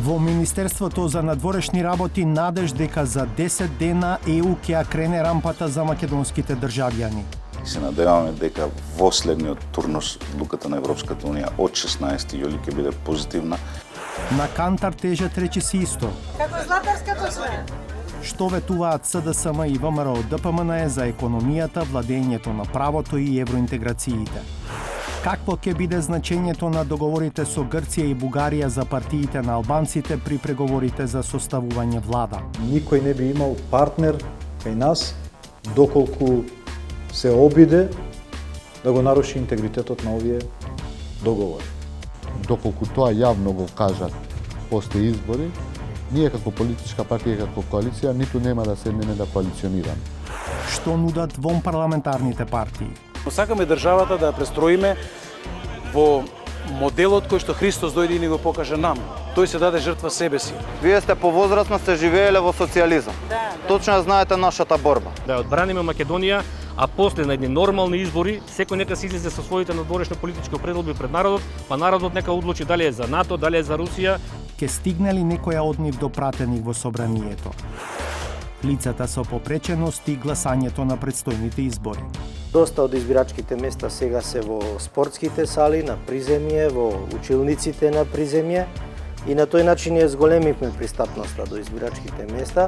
Во Министерството за надворешни работи надеж дека за 10 дена ЕУ ќе ја крене рампата за македонските државјани. Се надеваме дека во следниот турнус одлуката на Европската унија од 16 јули ќе биде позитивна. На кантар тежат речиси исто. Како златарското све. Што ветуваат СДСМ и ВМРО ДПМН за економијата, владењето на правото и евроинтеграциите? Какво ќе биде значењето на договорите со Грција и Бугарија за партиите на албанците при преговорите за составување влада? Никој не би имал партнер кај нас доколку се обиде да го наруши интегритетот на овие договори. Доколку тоа јавно го кажат после избори, ние како политичка партија и како коалиција ниту нема да седнеме да коалиционираме. Што нудат вон парламентарните партии? Сакаме државата да ја престроиме во моделот кој што Христос дојде и ни го покажа нам. Тој се даде жртва себе си. Вие сте повозрастни, сте живееле во социјализам. Точно ја знаете нашата борба. Да ја одбраниме Македонија, а после на едни нормални избори, секој нека се излезе со своите надворешни политички предлоги пред народот, па народот нека одлучи дали е за НАТО, дали е за Русија. Ке стигне ли некоја од нив до пратеник во собранието? Лицата со попреченост и гласањето на предстојните избори. Доста од избирачките места сега се во спортските сали, на приземје, во училниците на приземје и на тој начин ја зголемивме пристапноста до избирачките места.